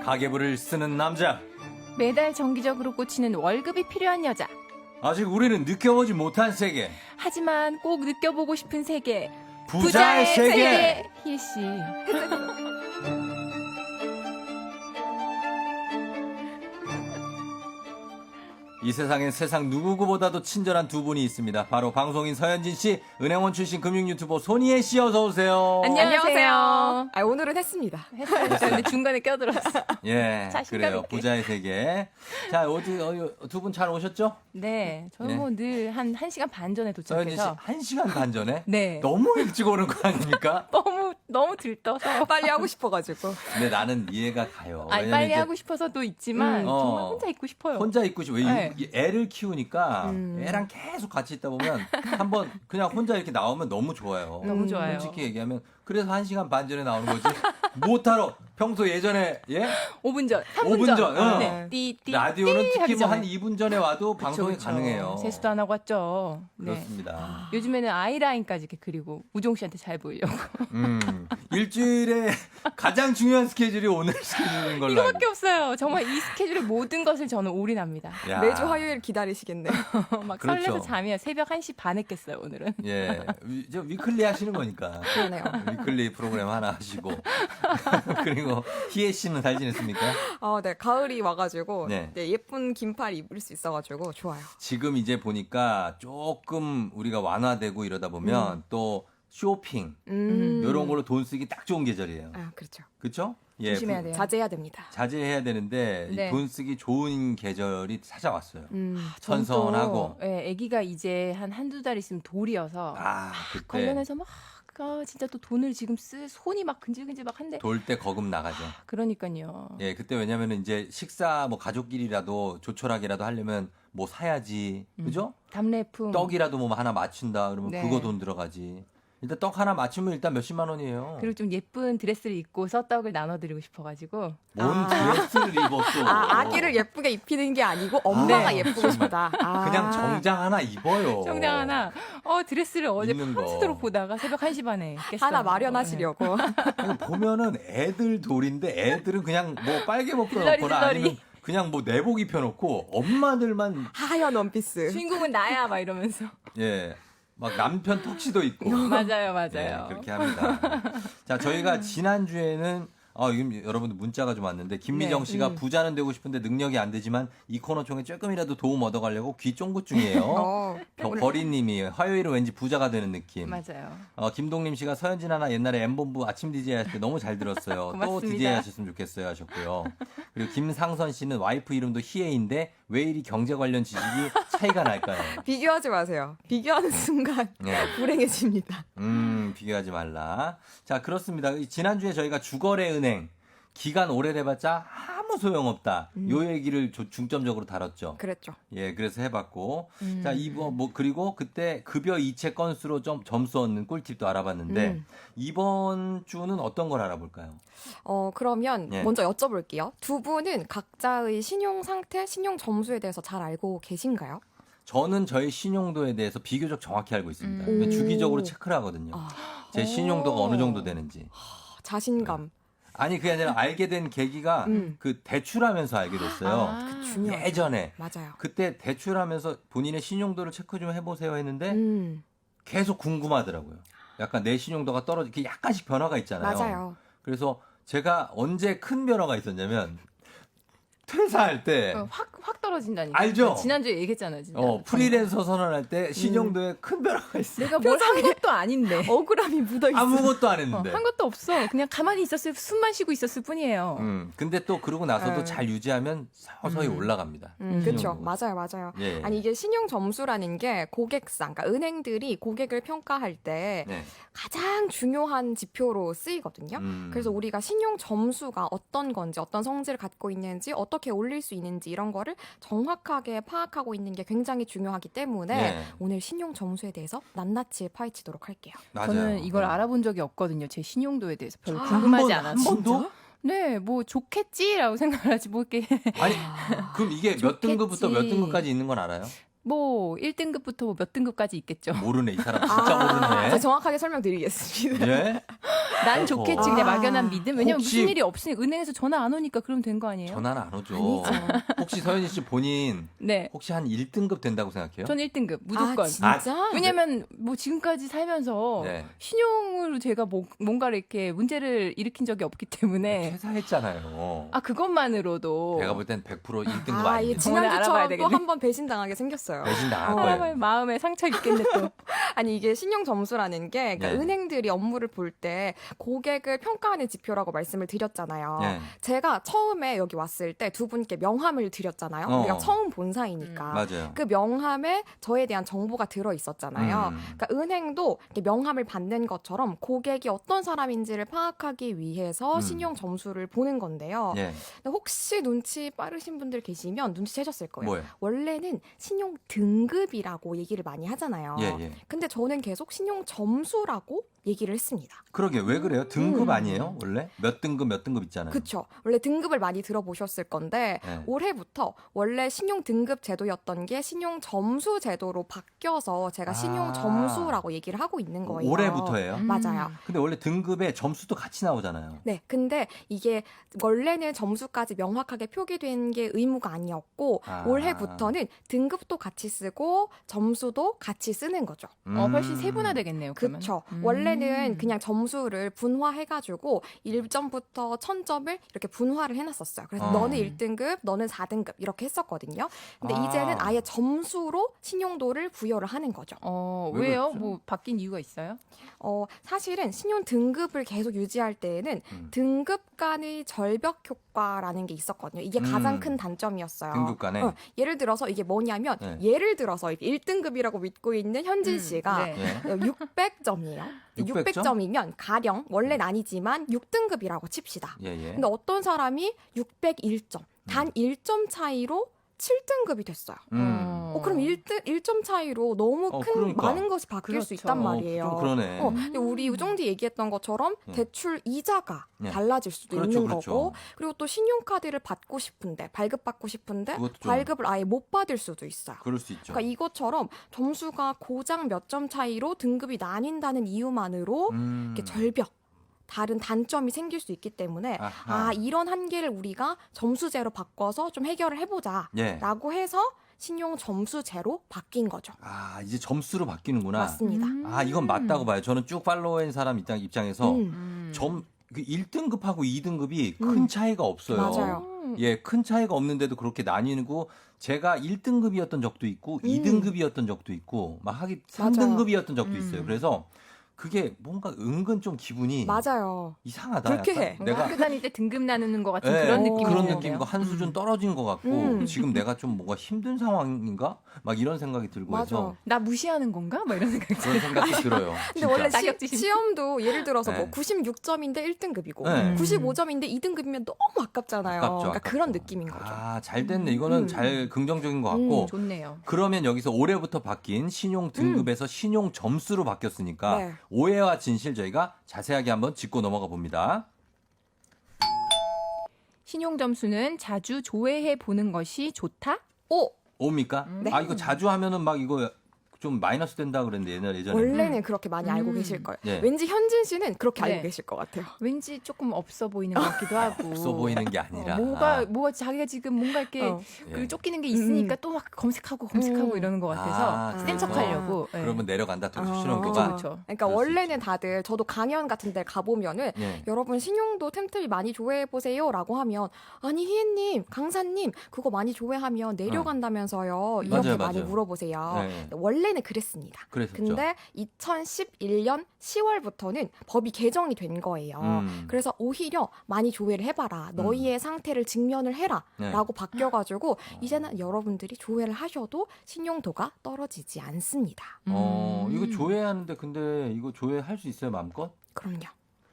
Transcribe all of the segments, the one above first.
가계부를 쓰는 남자. 매달 정기적으로 꽂히는 월급이 필요한 여자. 아직 우리는 느껴보지 못한 세계. 하지만 꼭 느껴보고 싶은 세계. 부자의 세계. 희애씨. 이 세상엔 세상 누구보다도 친절한 두 분이 있습니다. 바로 방송인 서현진 씨, 은행원 출신 금융 유튜버 손희애 씨 어서 오세요. 안녕하세요. 오늘은 했습니다. 했어요. 근데 중간에 껴들었어. 예, 자신감 그래요. 있게. 부자의 세계. 자, 어디 두 분 잘 오셨죠? 네, 저는 뭐 늘 한 1시간 반 전에 서현진 씨 도착해서 1시간 반 전에? 네. 너무 일찍 오는 거 아닙니까? 너무 들떠서 빨리 하고 싶어가지고. 근데 나는 이해가 가요. 아니, 왜냐면 빨리 이제 하고 싶어서도 있지만 정말 혼자 있고 싶어요. 혼자 있고 싶어. 네. 애를 키우니까 애랑 계속 같이 있다 보면 한번 그냥 혼자 이렇게 나오면 너무 좋아요. 너무 좋아요. 솔직히 얘기하면 그래서 1시간 반 전에 나오는 거지. 못하러 평소 예전에 5분 전, 3분 5분 전, 어. 네. 띠 라디오는 특히 하기 뭐 한 전에. 2분 전에 와도 방송이 그쵸. 가능해요. 세수도 안 하고 왔죠. 네. 그렇습니다. 요즘에는 아이라인까지 이렇게 그리고 우종 씨한테 잘 보이려고. 일주일에 가장 중요한 스케줄이 오늘 스케줄인 걸로 알고 이거밖에 없어요. 정말 이 스케줄의 모든 것을 저는 올인합니다. 야. 매주 화요일 기다리시겠네. 막 그렇죠. 설레서 잠이 새벽 1시 반에 깼어요, 오늘은. 예, 저 위클리 하시는 거니까. 그러네요. 위클리 프로그램 하나 하시고. 그리고 희애 씨는 잘 지냈습니까? 네, 가을이 와가지고 네. 네, 예쁜 긴팔 입을 수 있어가지고 좋아요. 지금 이제 보니까 조금 우리가 완화되고 이러다 보면 또 쇼핑 이런 걸로 돈 쓰기 딱 좋은 계절이에요. 그렇죠. 그렇죠? 예, 조심해야 돼요. 자제해야 됩니다. 자제해야 되는데 네. 돈 쓰기 좋은 계절이 찾아왔어요. 저는 선선하고. 또, 예, 아기가 이제 한두 달 있으면 돌이어서 그때 관련해서 막 진짜 또 돈을 지금 손이 막 근질근질 막 한데 돌 때 거금 나가죠. 그러니까요. 예, 그때 왜냐면은 이제 식사 뭐 가족끼리라도 조촐하게라도 하려면 뭐 사야지. 그죠? 답례품. 떡이라도 뭐 하나 맞춘다 그러면 네. 그거 돈 들어가지. 일단 떡 하나 맞추면 일단 몇십만 원이에요. 그리고 좀 예쁜 드레스를 입고서 떡을 나눠드리고 싶어가지고. 뭔 드레스를 입었어. 아기를 예쁘게 입히는 게 아니고 엄마가 네. 예쁘고 싶다. 그냥 정장 하나 입어요. 정장 하나 드레스를 어제 입는 거. 밤새도록 보다가 새벽 1시 반에 깼어요. 하나 마련하시려고. 보면은 애들 돌인데 애들은 그냥 뭐 빨개 벗고 들러리, 놓거나 들러리. 아니면 그냥 뭐 내복 입혀놓고 엄마들만 하얀 원피스. 주인공은 나야 막 이러면서. 예. 막 남편 턱시도 입고. 맞아요. 예, 그렇게 합니다. 자, 저희가 지난주에는 여러분들 문자가 좀 왔는데 김미정 네, 씨가 부자는 되고 싶은데 능력이 안 되지만 이 코너 통해 조금이라도 도움 얻어가려고 귀 쫑긋 중이에요. 버리님이 화요일은 왠지 부자가 되는 느낌. 맞아요. 김동림 씨가 서현진 하나 옛날에 M본부 아침 DJ 할 때 너무 잘 들었어요. 또 고맙습니다. DJ 하셨으면 좋겠어요 하셨고요. 그리고 김상선 씨는 와이프 이름도 희애인데 왜 이리 경제 관련 지식이 차이가 날까요? 비교하지 마세요. 비교하는 순간 네. 불행해집니다. 비교하지 말라. 자, 그렇습니다. 지난주에 저희가 주거래 은행 기간 오래돼봤자 아무 소용없다. 요 얘기를 중점적으로 다뤘죠. 그랬죠. 예, 그래서 해봤고. 자, 그리고 그때 급여 이체 건수로 좀 점수 얻는 꿀팁도 알아봤는데, 이번 주는 어떤 걸 알아볼까요? 그러면 예. 먼저 여쭤볼게요. 두 분은 각자의 신용 상태, 신용 점수에 대해서 잘 알고 계신가요? 저는 저의 신용도에 대해서 비교적 정확히 알고 있습니다. 오. 주기적으로 체크를 하거든요. 제 신용도가 어느 정도 되는지. 자신감. 아니, 그게 아니라 알게 된 계기가 그 대출하면서 알게 됐어요. 중요하죠. 예전에. 맞아요. 그때 대출하면서 본인의 신용도를 체크 좀 해보세요 했는데 계속 궁금하더라고요. 약간 내 신용도가 떨어지게 약간씩 변화가 있잖아요. 맞아요. 그래서 제가 언제 큰 변화가 있었냐면 퇴사할 때 확 떨어진다니까. 알죠? 지난주에 얘기했잖아요. 진짜. 프리랜서 선언할 때 신용도에 큰 변화가 있어요. 내가 뭘 한 것도 아닌데. 억울함이 묻어있어. 아무것도 안 했는데. 한 것도 없어. 그냥 가만히 있었을 숨만 쉬고 있었을 뿐이에요. 근데 또 그러고 나서도 네. 잘 유지하면 서서히 올라갑니다. 그렇죠. 신용도가. 맞아요. 예. 아니 이게 신용 점수라는 게 고객상, 그러니까 은행들이 고객을 평가할 때 네. 가장 중요한 지표로 쓰이거든요. 그래서 우리가 신용 점수가 어떤 건지, 어떤 성질을 갖고 있는지, 어떻게 올릴 수 있는지 이런 거를 정확하게 파악하고 있는 게 굉장히 중요하기 때문에 네. 오늘 신용 점수에 대해서 낱낱이 파헤치도록 할게요. 맞아요. 저는 이걸 네. 알아본 적이 없거든요. 제 신용도에 대해서 별로 한 궁금하지 번, 않아서. 한 번도? 네, 뭐 좋겠지라고 생각을 하지 뭐 이렇게 아니, 그럼 이게 몇 좋겠지. 등급부터 몇 등급까지 있는 건 알아요? 뭐 1등급부터 몇 등급까지 있겠죠. 모르네. 이 사람 진짜 모르네. 제가 정확하게 설명드리겠습니다. 예? 난 좋겠지. 그냥 아. 막연한 믿음. 왜냐면 혹시- 무슨 일이 없으니 은행에서 전화 안 오니까 그러면 된 거 아니에요? 전화는 안 오죠. 아니죠. 혹시 서현이 씨 본인 네. 혹시 한 1등급 된다고 생각해요? 전 1등급 무조건. 아, 진짜? 왜냐면 뭐 지금까지 살면서 네. 신용으로 제가 뭔가를 이렇게 문제를 일으킨 적이 없기 때문에 퇴사했잖아요. 아 그것만으로도 내가 볼 땐 100% 1등급 아, 아닙니다. 이 알아봐야 지난주처럼 또 되겠네. 한 번 배신당하게 생겼어요. 배신 당할 어. 거예요. 마음에 상처 있겠네 또. 아니 이게 신용 점수라는 게 그러니까 네. 은행들이 업무를 볼 때 고객을 평가하는 지표라고 말씀을 드렸잖아요. 네. 제가 처음에 여기 왔을 때 두 분께 명함을 드렸잖아요. 우리가 처음 본 사이니까. 맞아요. 그 명함에 저에 대한 정보가 들어 있었잖아요. 그러니까 은행도 이렇게 명함을 받는 것처럼 고객이 어떤 사람인지를 파악하기 위해서 신용 점수를 보는 건데요. 예. 근데 혹시 눈치 빠르신 분들 계시면 눈치채셨을 거예요. 뭐예요? 원래는 신용 등급이라고 얘기를 많이 하잖아요. 예, 예. 근데 저는 계속 신용 점수라고 얘기를 했습니다. 그러게 왜 그래요? 등급 아니에요? 원래 몇 등급 있잖아요. 그렇죠. 원래 등급을 많이 들어보셨을 건데 네. 올해부터 원래 신용 등급 제도였던 게 신용 점수 제도로 바뀌어서 제가 신용 아. 점수라고 얘기를 하고 있는 거예요. 올해부터예요? 맞아요. 근데 원래 등급에 점수도 같이 나오잖아요. 네, 근데 이게 원래는 점수까지 명확하게 표기된 게 의무가 아니었고 아. 올해부터는 등급도 같이 쓰고 점수도 같이 쓰는 거죠. 훨씬 세분화되겠네요. 그러면. 그렇죠. 원래는 그냥 점수를 분화해가지고 1점부터 1000점을 이렇게 분화를 해놨었어요. 그래서 너는 1등급, 너는 4등급 이렇게 했었거든요. 근데 아. 이제는 아예 점수로 신용도를 부여를 하는 거죠. 왜 왜요? 그렇죠? 뭐 바뀐 이유가 있어요? 사실은 신용 등급을 계속 유지할 때에는 등급 간의 절벽 효과라는 게 있었거든요. 이게 가장 큰 단점이었어요. 등급 간에? 예를 들어서 이게 뭐냐면 네. 예를 들어서 1등급이라고 믿고 있는 현진 씨가 네. 예. 600점이에요. 600 점? 600점이면 가령 원래는 아니지만 6등급이라고 칩시다. 예, 예. 근데 어떤 사람이 601점, 단 1점 차이로 7등급이 됐어요. 그럼 1점 차이로 너무 큰 그러니까. 많은 것이 바뀔 수 그렇죠. 있단 말이에요. 좀 그러네. 근데 우리 우정디 얘기했던 것처럼 예. 대출 이자가 예. 달라질 수도 그렇죠, 있는 그렇죠. 거고, 그리고 또 신용카드를 받고 싶은데 발급받고 싶은데 그것도 좀- 발급을 아예 못 받을 수도 있어요. 그럴 수 있죠. 그러니까 이것처럼 점수가 고작 몇 점 차이로 등급이 나뉜다는 이유만으로 이렇게 절벽, 다른 단점이 생길 수 있기 때문에 아하. 이런 한계를 우리가 점수제로 바꿔서 좀 해결을 해보자라고 예. 해서 신용 점수제로 바뀐 거죠. 이제 점수로 바뀌는구나. 맞습니다. 이건 맞다고 봐요. 저는 쭉 팔로우한 사람 입장에서 음. 그 1등급하고 2등급이 큰 차이가 없어요. 맞아요. 예, 큰 차이가 없는데도 그렇게 나뉘고 제가 1등급이었던 적도 있고 2등급이었던 적도 있고 막 하기 3등급이었던 적도 있어요. 그래서 그게 뭔가 은근 좀 기분이 맞아요. 이상하다. 불쾌해. 약간 내가 학교 다닐 때 등급 나누는 것 같은 예, 그런 느낌이 그런 드네요. 느낌과 한 수준 떨어진 것 같고 지금 내가 좀 뭔가 힘든 상황인가? 막 이런 생각이 들고 해서 맞아. 나 무시하는 건가? 막 이런 생각이 그런 생각이 들어요. 근데 진짜. 원래 자격지심. 시험도 예를 들어서 네. 뭐 96점인데 1등급이고 네. 95점인데 2등급이면 너무 아깝잖아요. 아깝죠, 그러니까 아깝죠. 그런 느낌인 거죠. 잘 됐네. 이거는 잘 긍정적인 것 같고. 좋네요. 그러면 여기서 올해부터 바뀐 신용 등급에서 신용 점수로 바뀌었으니까 네. 오해와 진실 저희가 자세하게 한번 짚고 넘어가 봅니다. 신용 점수는 자주 조회해 보는 것이 좋다? 옵니까? 네. 이거 자주 하면은 막 이거 좀 마이너스 된다 그랬는데 예전에. 원래는 그렇게 많이 알고 계실 거예요. 네. 왠지 현진 씨는 그렇게 네. 알고 계실 것 같아요. 왠지 조금 없어 보이는 것 같기도 하고. 없어 보이는 게 아니라. 뭐가 자기가 지금 뭔가 이렇게 예. 그 쫓기는 게 있으니까 또 막 검색하고 이러는 것 같아서 센 그래서 척하려고. 예. 그러면 내려간다. 아. 신용도가. 그렇죠. 그러니까 그럴 수 원래는 다들 저도 강연 같은 데 가보면은 예. 여러분 신용도 템틀 많이 조회해보세요라고 하면 아니 희애님 강사님 그거 많이 조회하면 내려간다면서요 이렇게 맞아요, 많이 맞아요. 물어보세요. 네. 원래는 그랬습니다. 그랬었죠. 근데 2011년 10월부터는 법이 개정이 된 거예요. 그래서 오히려 많이 조회를 해봐라. 너희의 상태를 직면을 해라. 네. 라고 바뀌어가지고 이제는 여러분들이 조회를 하셔도 신용도가 떨어지지 않습니다. 이거 조회하는데 근데 이거 조회할 수 있어요, 마음껏? 그럼요.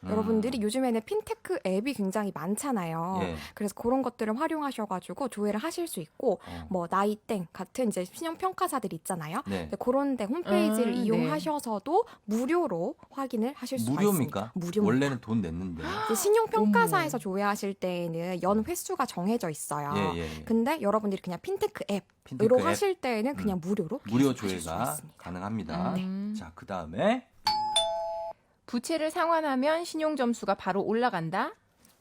여러분들이 요즘에는 핀테크 앱이 굉장히 많잖아요. 예. 그래서 그런 것들을 활용하셔가지고 조회를 하실 수 있고 뭐 나이땡 같은 이제 신용평가사들 있잖아요. 네. 근데 그런 데 홈페이지를 네. 이용하셔서도 무료로 확인을 하실 수가 무료입니까? 있습니다. 무료입니다. 원래는 돈 냈는데. 이제 신용평가사에서 조회하실 때에는 연 횟수가 정해져 있어요. 예, 예. 근데 여러분들이 그냥 핀테크 앱으로 핀테크 앱. 하실 때에는 그냥 무료로 무료 계속 하실 수가 조회가 있습니다. 가능합니다. 네. 자, 그다음에 부채를 상환하면 신용 점수가 바로 올라간다.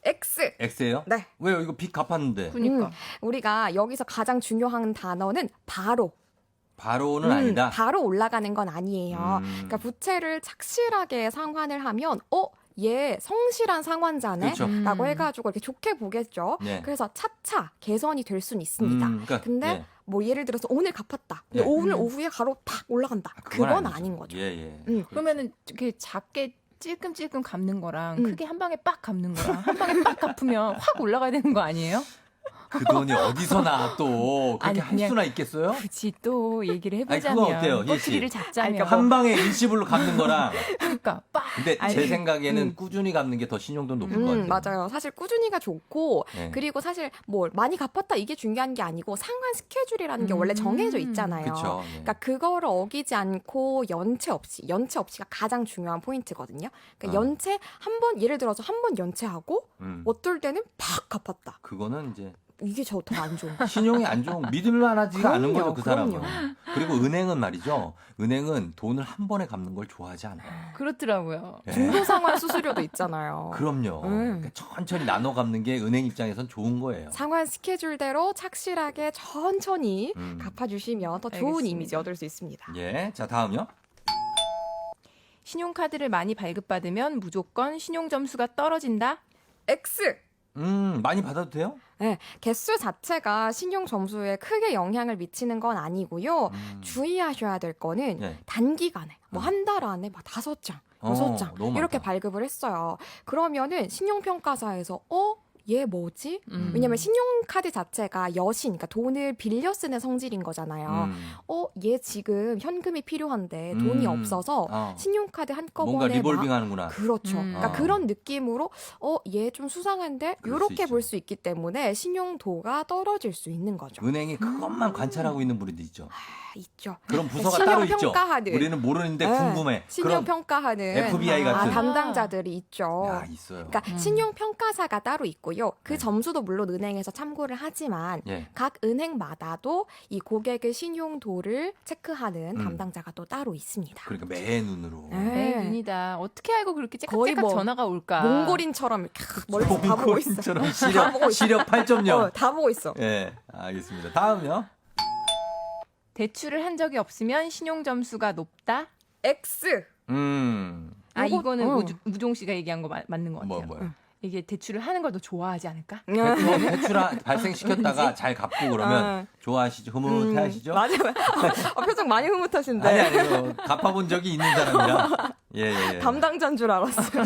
X. X예요? 네. 왜요? 이거 빚 갚았는데. 그러니까. 우리가 여기서 가장 중요한 단어는 바로. 바로는 아니다. 바로 올라가는 건 아니에요. 그러니까 부채를 착실하게 상환을 하면 얘 성실한 상환자네 그렇죠. 라고 해가지고 이렇게 좋게 보겠죠. 네. 그래서 차차 개선이 될 수는 있습니다. 그러니까, 근데 예. 뭐 예를 들어서 오늘 갚았다. 근데 예. 오늘 오후에 바로 탁 올라간다. 그건 아닌 거죠. 예. 그러면은 이렇게 작게 찔끔찔끔 갚는 거랑 음. 크게 한 방에 빡 갚는 거랑 한 방에 빡 갚으면 확 올라가야 되는 거 아니에요? 그 돈이 어디서 나 또 그렇게 아니, 할 그냥 수나 있겠어요? 굳이 또 얘기를 아니, 해보자면 그건 어때요, 예시? 꼬투리를 잡자면 한 방에 일시불로 갚는 거랑 그러니까 빡. 근데 아니, 제 생각에는 꾸준히 갚는 게 더 신용도 높을 것 같아요. 맞아요. 사실 꾸준히가 좋고 네. 그리고 사실 뭐 많이 갚았다 이게 중요한 게 아니고 상환 스케줄이라는 게 원래 정해져 있잖아요. 그렇죠. 그러니까 그거를 어기지 않고 연체 없이가 가장 중요한 포인트거든요. 그러니까 연체 한 번 예를 들어서 한 번 연체하고 어떨 때는 팍 갚았다. 그거는 이제 이게 저 더 안 좋은 거. 신용이 안 좋은 믿을만하지가 않은 그럼요, 거죠 그 사람은. 그럼요. 그리고 은행은 말이죠. 은행은 돈을 한 번에 갚는 걸 좋아하지 않아요. 그렇더라고요. 예. 중도상환 수수료도 있잖아요. 그럼요. 그러니까 천천히 나눠 갚는 게 은행 입장에선 좋은 거예요. 상환 스케줄대로 착실하게 천천히 음. 갚아주시면 더 좋은 알겠습니다. 이미지 얻을 수 있습니다. 예. 자 다음요. 신용카드를 많이 발급받으면 무조건 신용 점수가 떨어진다. X. 많이 받아도 돼요? 네, 개수 자체가 신용 점수에 크게 영향을 미치는 건 아니고요. 주의하셔야 될 거는 예. 단기간에 뭐 한 달 안에 막 5장, 6장 너무 이렇게 많다. 발급을 했어요. 그러면은 신용평가사에서 얘 뭐지? 음. 왜냐면 신용카드 자체가 여신, 그러니까 돈을 빌려 쓰는 성질인 거잖아요. 얘 지금 현금이 필요한데 돈이 없어서 신용카드 한꺼번에 뭔가 리볼빙 막 하는구나. 그렇죠. 그러니까 아. 그런 느낌으로 얘 좀 수상한데 그럴 수 이렇게 있죠. 볼 수 있기 때문에 신용도가 떨어질 수 있는 거죠. 은행이 그것만 관찰하고 있는 분들도 있죠. 있죠. 그런 부서가 따로 있죠. 신용평가하는. 우리는 모르는데 네, 궁금해. 그럼 신용평가하는 FBI 같은. 담당자들이 있죠. 야 있어요. 그러니까 신용평가사가 따로 있고요. 그 점수도 물론 은행에서 참고를 하지만 예. 각 은행마다도 이 고객의 신용도를 체크하는 담당자가 또 따로 있습니다. 그러니까 매 눈으로. 네. 내 눈이다. 어떻게 알고 그렇게 거의 째깍째깍 뭐 전화가 올까? 몽골인처럼 이렇게 멀리서 다 보고 있어. 몽골인처럼 다 보고 있어. 시력 8.0. 다 보고 있어. 예, 알겠습니다. 다음요. 대출을 한 적이 없으면 신용 점수가 높다. X. 아 요거- 이거는 우종 씨가 얘기한 거 맞는 것 같아요. 뭐요? 이게 대출을 하는 걸 더 좋아하지 않을까? 대출 발생시켰다가 잘 갚고 그러면 좋아하시죠? 흐뭇해하시죠? 맞아요. 표정 많이 흐뭇하신데. 아니 갚아본 적이 있는 사람이라. 예. 담당자인 줄 알았어요.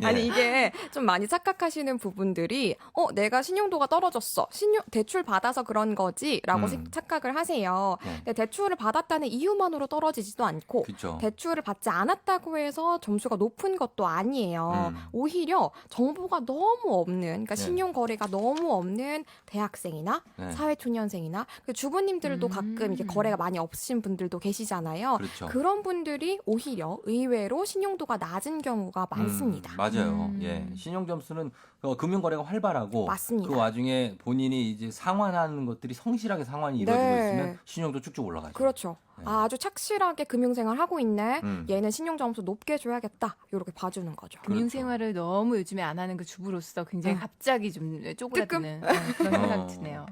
예. 아니 이게 좀 많이 착각하시는 부분들이 내가 신용도가 떨어졌어. 대출 받아서 그런 거지라고 착각을 하세요. 네. 근데 대출을 받았다는 이유만으로 떨어지지도 않고 그쵸. 대출을 받지 않았다고 해서 점수가 높은 것도 아니에요. 오히려 정보가 너무 없는, 그러니까 네. 신용 거래가 너무 없는 대학생이나 네. 사회초년생이나 그 주부님들도 가끔 이게 거래가 많이 없으신 분들도 계시잖아요. 그렇죠. 그런 분들이 오히려 의외로 신용도가 낮은 경우가 많습니다. 맞아요. 예. 신용 점수는 금융 거래가 활발하고 맞습니다. 그 와중에 본인이 이제 상환하는 것들이 성실하게 상환이 이루어지고 네. 있으면 신용도 쭉쭉 올라가죠. 그렇죠. 네. 아주 착실하게 금융생활 하고 있네. 음. 얘는 신용 점수 높게 줘야겠다. 이렇게 봐주는 거죠. 금융생활을 너무 요즘에 안 하는 그 주부로서 굉장히 갑자기 좀 쪼그라드는 그런 생각이 드네요.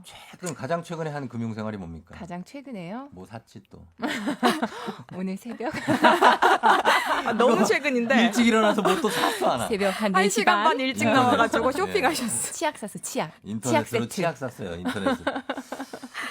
가장 최근에 한 금융 생활이 뭡니까? 가장 최근에요? 뭐 샀지 또. 오늘 새벽 너무 최근인데 일찍 일어나서 뭐 또 샀어 하나. 새벽 한 1시간 4시 반 반 일찍 네. 나와가지고 네. 쇼핑하셨어요. 치약 샀어 치약. 인터넷으로 세트. 치약 샀어요. 인터넷으로.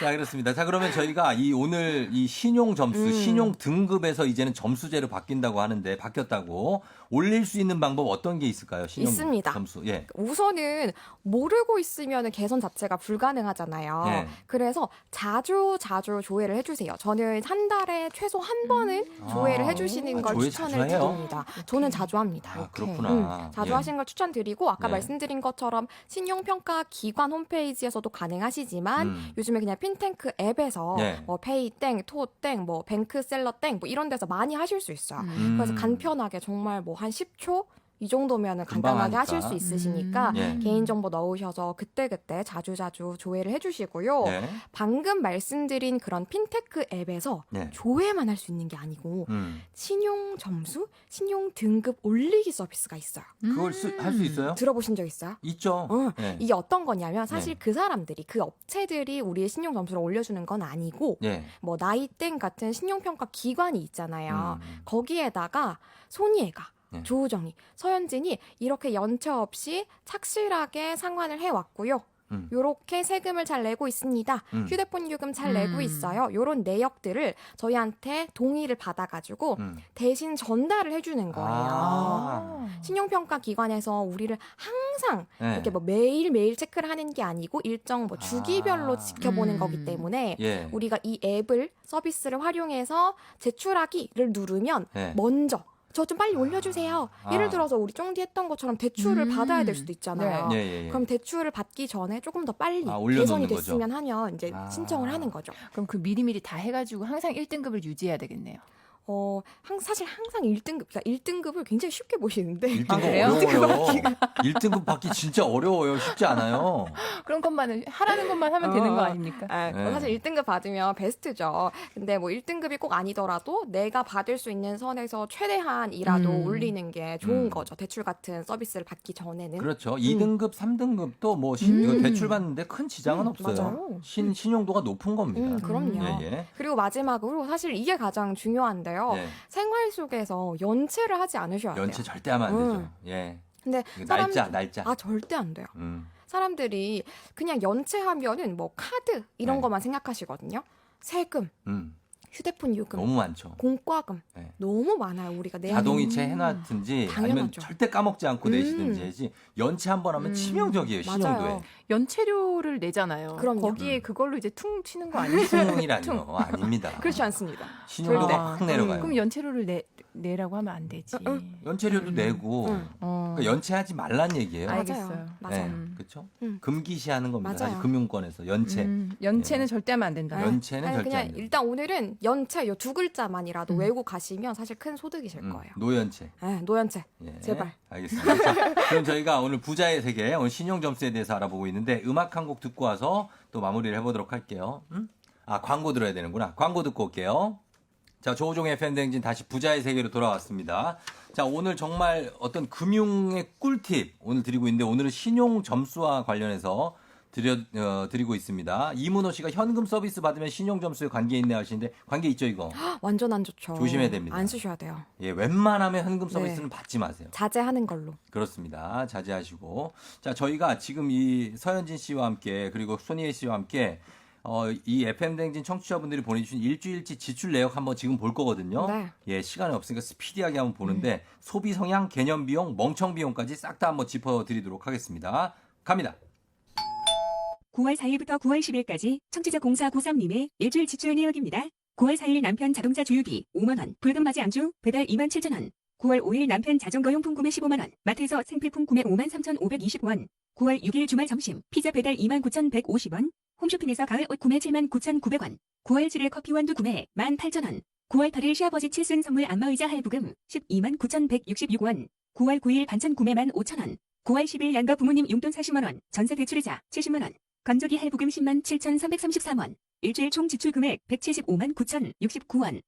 자, 그렇습니다. 자, 그러면 저희가 오늘 이 신용 점수, 신용 등급에서 이제는 점수제로 바뀐다고 하는데 바뀌었다고 올릴 수 있는 방법 어떤 게 있을까요? 신용 있습니다. 점수. 예. 우선은 모르고 있으면 개선 자체가 불가능하잖아요. 네. 그래서 자주 조회를 해주세요. 저는 한 달에 최소 한 번은 조회를 해주시는 걸 조회 추천을 자주 해요? 드립니다. 저는 자주 합니다. 아, 그렇구나. 자주 예. 하시는 걸 추천드리고 아까 네. 말씀드린 것처럼 신용평가 기관 홈페이지에서도 가능하시지만 요즘에 그냥 핀테크 앱에서 네. 뭐 페이땡, 토땡, 뭐 뱅크셀러땡 뭐 이런 데서 많이 하실 수 있어요. 그래서 간편하게 정말 뭐 한 10초 이 정도면은 금방 간단하게 하니까. 하실 수 있으시니까 예. 개인정보 넣으셔서 그때그때 자주자주 조회를 해주시고요. 네. 방금 말씀드린 그런 핀테크 앱에서 네. 조회만 할 수 있는 게 아니고 신용 점수, 신용 등급 올리기 서비스가 있어요. 그걸 할 수 있어요? 들어보신 적 있어요? 있죠. 네. 이게 어떤 거냐면 사실 네. 그 사람들이 그 업체들이 우리의 신용 점수를 올려주는 건 아니고 네. 뭐 나이땡 같은 신용평가 기관이 있잖아요. 음. 거기에다가 손희애가 네. 조우정이, 서현진이 이렇게 연체 없이 착실하게 상환을 해왔고요. 요렇게 세금을 잘 내고 있습니다. 휴대폰 요금 잘 내고 있어요. 요런 내역들을 저희한테 동의를 받아가지고 대신 전달을 해주는 거예요. 아. 신용평가 기관에서 우리를 항상 네. 이렇게 뭐 매일매일 체크를 하는 게 아니고 일정 뭐 주기별로 아. 지켜보는 거기 때문에 예. 우리가 이 앱을 서비스를 활용해서 제출하기를 누르면 네. 먼저 저 좀 빨리 올려주세요. 아. 예를 들어서 우리 쫑디 했던 것처럼 대출을 받아야 될 수도 있잖아요. 네. 예, 예. 그럼 대출을 받기 전에 조금 더 빨리 올려놓는 개선이 거죠. 됐으면 하면 이제 아. 신청을 하는 거죠. 그럼 그 미리미리 다 해가지고 항상 1등급을 유지해야 되겠네요. 사실 항상 1등급, 그러니까 1등급을 굉장히 쉽게 보시는데 1등급 그래요? 어려워요. 1등급 받기 진짜 어려워요. 쉽지 않아요. 그런 것만은 하라는 것만 하면 되는 거 아닙니까? 네. 사실 1등급 받으면 베스트죠. 근데 뭐 1등급이 꼭 아니더라도 내가 받을 수 있는 선에서 최대한이라도 올리는 게 좋은 거죠. 대출 같은 서비스를 받기 전에는. 그렇죠. 2등급, 3등급도 뭐 이거 대출 받는데 큰 지장은 없어요. 맞아요. 신용도가 높은 겁니다. 그럼요. 예, 예. 그리고 마지막으로 사실 이게 가장 중요한데요. 예. 생활 속에서 연체를 하지 않으셔야 돼요. 연체 절대 하면 안 되죠. 예. 근데 이거 사람들- 날짜. 절대 안 돼요. 음. 사람들이 그냥 연체하면은 뭐 카드 이런 네. 것만 생각하시거든요. 세금, 휴대폰 요금, 너무 많죠. 공과금 네. 너무 많아요. 우리가 내야 자동이체 해놨든지 아니면 당연하죠. 절대 까먹지 않고 내시든지 해야지 연체 한 번 하면 치명적이에요. 신용도에. 맞아요. 연체료를 내잖아요. 그럼요. 거기에 그걸로 이제 퉁 치는 거 아니에요? 승이라뇨. 아닙니다. 그렇지 않습니다. 신용도가 절대. 확 내려가요. 그럼 연체료를 내라고 하면 안 되지. 연체료도 내고 그러니까 연체하지 말란 얘기예요. 알겠어요. 맞아요. 그렇죠? 음. 금기시하는 겁니다. 맞아요. 사실 금융권에서 연체. 연체는 절대 하면 안 된다. 연체는 아니, 절대 그냥 안 돼요. 일단 오늘은 연체 요 두 글자만이라도 외우고 가시면 사실 큰 소득이실 거예요. 노연체. 네, 노연체. 예, 제발. 알겠습니다. 자, 그럼 저희가 오늘 부자의 세계, 오늘 신용 점수에 대해서 알아보고 있는데 음악 한 곡 듣고 와서 또 마무리를 해보도록 할게요. 광고 들어야 되는구나. 광고 듣고 올게요. 자, 조우종의 팬댕진 다시 부자의 세계로 돌아왔습니다. 자, 오늘 정말 어떤 금융의 꿀팁 오늘 드리고 있는데 오늘은 신용 점수와 관련해서 드리고 있습니다. 이문호 씨가 현금 서비스 받으면 신용 점수에 관계 있네 하시는데 관계 있죠, 이거? 완전 안 좋죠. 조심해야 됩니다. 안 쓰셔야 돼요. 예, 웬만하면 현금 서비스는 받지 마세요. 자제하는 걸로. 그렇습니다. 자제하시고. 자, 저희가 지금 이 서현진 씨와 함께 그리고 손희애 씨와 함께 이 FM댕진 청취자분들이 보내주신 일주일치 지출 내역 한번 지금 볼 거거든요. 네. 예, 시간이 없으니까 스피디하게 한번 보는데 소비 성향, 개념 비용, 멍청 비용까지 싹 다 한번 짚어드리도록 하겠습니다. 갑니다. 9월 4일부터 9월 10일까지 청취자 0493님의 일주일 지출 내역입니다. 9월 4일 남편 자동차 주유비 5만원, 붉은바지 안주 배달 27,000원. 9월 5일 남편 자전거용품 구매 15만원, 마트에서 생필품 구매 53,525원. 9월 6일 주말 점심 피자 배달 29,150원, 홈쇼핑에서 가을 옷 구매 79,900원. 9월 7일 커피 원두 구매 18,000원. 9월 8일 시아버지 칠순 선물 안마의자 할부금 129,166원. 9월 9일 반찬 구매 15,000원. 9월 10일 양가 부모님 용돈 40만원, 전세 대출이자 70만원. 건조기 할부금 10만 7,333원. 일주일 총 지출 금액 175만 9,069원.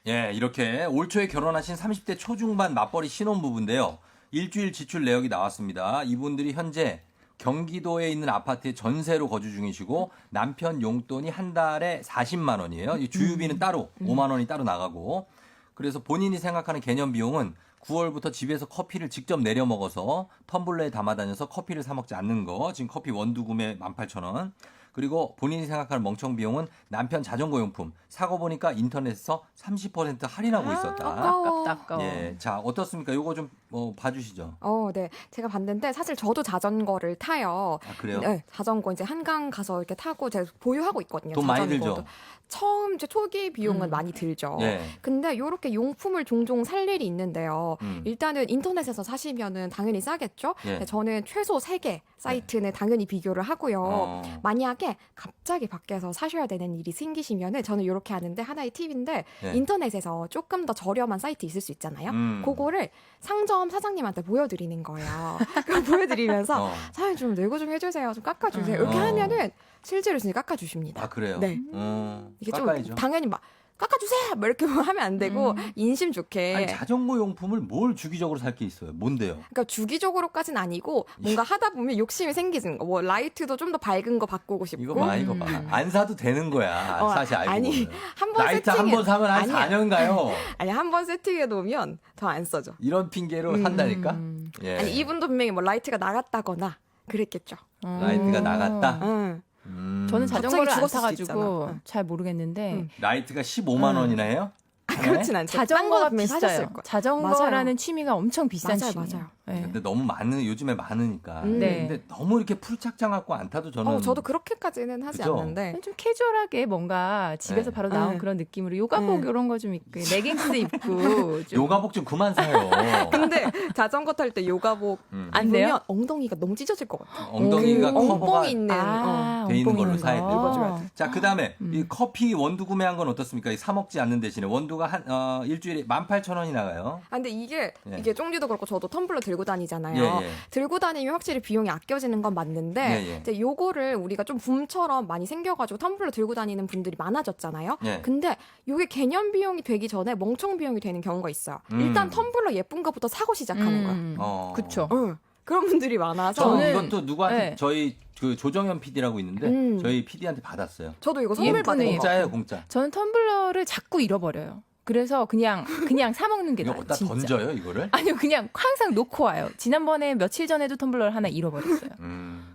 예, 이렇게 올 초에 결혼하신 30대 초중반 맞벌이 신혼부부인데요. 일주일 지출 내역이 나왔습니다. 이분들이 현재 경기도에 있는 아파트에 전세로 거주 중이시고 남편 용돈이 한 달에 40만 원이에요. 이 주유비는 따로 5만 원이 따로 나가고 그래서 본인이 생각하는 개념 비용은 9월부터 집에서 커피를 직접 내려 먹어서 텀블러에 담아 다녀서 커피를 사 먹지 않는 거. 지금 커피 원두 구매 18,000원. 그리고 본인이 생각하는 멍청 비용은 남편 자전거 용품. 사고 보니까 인터넷에서 30% 할인하고 있었다. 아깝다, 아까워. 예. 자, 어떻습니까? 요거 좀 봐주시죠. 네. 제가 봤는데 사실 저도 자전거를 타요. 아, 그래요? 네, 자전거 이제 한강 가서 이렇게 타고 제가 보유하고 있거든요. 돈 많이 자전거도. 들죠? 처음 제 초기 비용은 많이 들죠. 예. 근데 이렇게 용품을 종종 살 일이 있는데요. 일단은 인터넷에서 사시면은 당연히 싸겠죠. 예. 근데 저는 최소 3개 사이트는 당연히 비교를 하고요. 만약에 갑자기 밖에서 사셔야 되는 일이 생기시면은 저는 이렇게 하는데 하나의 팁인데 예. 인터넷에서 조금 더 저렴한 사이트 있을 수 있잖아요. 그거를 상점 사장님한테 보여드리는 거예요. 그럼 보여드리면서 사장님 좀 내고 좀 해주세요. 좀 깎아주세요. 이렇게 하면은 실제로 진짜 깎아주십니다. 아, 그래요? 네. 이게 깎아야죠. 좀 당연히 막 깎아주세요! 뭐 이렇게 하면 안 되고 인심 좋게. 아니, 자전거 용품을 뭘 주기적으로 살 게 있어요? 뭔데요? 그러니까 주기적으로까지는 아니고 뭔가 하다 보면 욕심이 생기는 거. 뭐 라이트도 좀 더 밝은 거 바꾸고 싶고. 이거 봐, 이거 봐. 안 사도 되는 거야. 사실 알고 아니, 보면. 한 번 라이트 세팅해. 한 번 사면 한 아니야. 4년 가요. 아니 한 번 세팅해 놓으면 더 안 써져. 이런 핑계로 산다니까? 예. 아니 이분도 분명히 뭐 라이트가 나갔다거나 그랬겠죠. 라이트가 나갔다? 응. 저는 자전거를 안 죽었을 수 타가지고 있잖아. 잘 모르겠는데 라이트가 15만 원이나 해요? 그렇진 않죠. 자전거가 분명히 비싸요. 사셨을 거예요. 자전거라는 맞아요. 취미가 엄청 비싼 맞아요, 취미예요. 맞아요. 네. 근데 너무 요즘에 많으니까. 네. 근데 너무 이렇게 풀착장 갖고 안 타도 저는. 저도 그렇게까지는 하지 그죠? 않는데. 좀 캐주얼하게 뭔가 집에서 네. 바로 나온 네. 그런 느낌으로 요가복 네. 이런 거 좀 입고 레깅스 입고 좀 요가복 좀 그만 사요. 근데 자전거 탈 때 요가복 안 돼요? 입으면 엉덩이가 너무 찢어질 것 같아요. 엉덩이가 그 커버가 엉덩이 있는 돼 있는 엉덩이 걸로 있는 사야 거. 돼요. 입어줘야 돼. 자, 그 다음에 이 커피 원두 구매한 건 어떻습니까? 사 먹지 않는 대신에 원두가 일주일에 18,000원이 나가요. 아, 근데 이게 예. 쫑디도 그렇고 저도 텀블러 들고 다니잖아요. 예, 예. 들고 다니면 확실히 비용이 아껴지는 건 맞는데 예, 예. 이제 요거를 우리가 좀 붐처럼 많이 생겨가지고 텀블러 들고 다니는 분들이 많아졌잖아요. 예. 근데 요게 개념 비용이 되기 전에 멍청 비용이 되는 경우가 있어요. 일단 텀블러 예쁜 거부터 사고 시작하는 거야. 그쵸. 응. 그런 분들이 많아서 저는 저는- 이것도 누구한테 네. 저희 그 조정현 PD라고 있는데 저희 PD한테 받았어요. 저도 이거 선물 받은 예쁘네. 거. 공짜예요, 공짜. 저는 텀블러를 자꾸 잃어버려요. 그래서 그냥 사 먹는 게 이거 나아요. 어디다 진짜. 던져요, 이거를? 아니요, 그냥 항상 놓고 와요. 지난번에 며칠 전에도 텀블러를 하나 잃어버렸어요.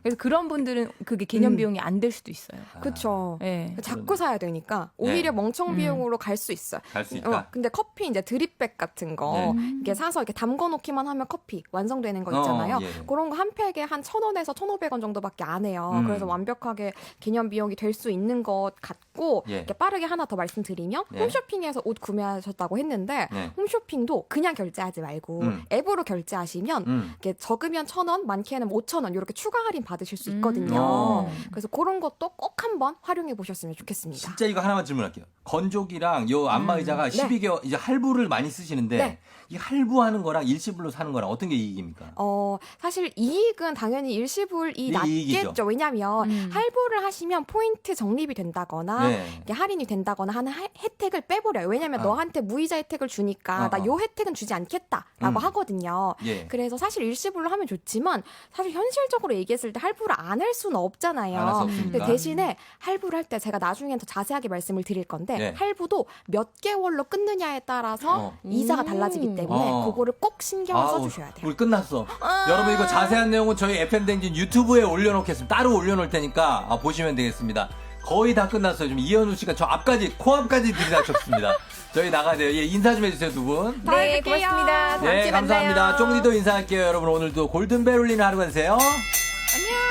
그래서 그런 분들은 그게 개념 비용이 안 될 수도 있어요. 그쵸. 네. 자꾸 사야 되니까 오히려 네. 멍청 비용으로 갈 수 있어요. 갈 수 있다. 근데 커피 이제 드립백 같은 거 네. 이게 사서 이렇게 담궈 놓기만 하면 커피 완성되는 거 있잖아요. 예. 그런 거 한 팩에 한 1,000원에서 1,500원 정도밖에 안 해요. 그래서 완벽하게 개념 비용이 될 수 있는 것 같고 예. 이렇게 빠르게 하나 더 말씀드리면 예. 홈쇼핑에서 옷 구매하셨다고 했는데 네. 홈쇼핑도 그냥 결제하지 말고 앱으로 결제하시면 이렇게 적으면 1,000원, 많게는 5,000원 이렇게 추가 할인 받으실 수 있거든요. 그래서 그런 것도 꼭 한번 활용해 보셨으면 좋겠습니다. 진짜 이거 하나만 질문할게요. 건조기랑 요 안마의자가 12개월 이제 할부를 많이 쓰시는데 네. 이 할부하는 거랑 일시불로 사는 거랑 어떤 게 이익입니까? 사실 이익은 당연히 일시불이 이익이죠. 낮겠죠. 왜냐하면 할부를 하시면 포인트 적립이 된다거나 네. 이게 할인이 된다거나 하는 혜택을 빼버려요. 왜냐하면 너한테 무이자 혜택을 주니까 나 요 혜택은 주지 않겠다라고 하거든요. 예. 그래서 사실 일시불로 하면 좋지만 사실 현실적으로 얘기했을 때 할부를 안 할 수는 없잖아요. 안 할 수 없으니까. 근데 대신에 할부를 할 때 제가 나중에 더 자세하게 말씀을 드릴 건데 네. 할부도 몇 개월로 끊느냐에 따라서 이자가 달라지기 때문에 그거를 꼭 신경을 써주셔야 돼요. 우리 끝났어. 여러분 이거 자세한 내용은 저희 FM댕진 유튜브에 올려놓겠습니다. 따로 올려놓을 테니까 보시면 되겠습니다. 거의 다 끝났어요. 지금 이현우 씨가 저 앞까지 코앞까지 들이닥쳤습니다. 저희 나가야 돼요. 예, 인사 좀 해주세요, 두 분. 네, 고맙습니다. 다음 네, 주에 감사합니다. 만나요. 쫑디도 인사할게요. 여러분 오늘도 골든벨 울리는 하루가 되세요. 안녕.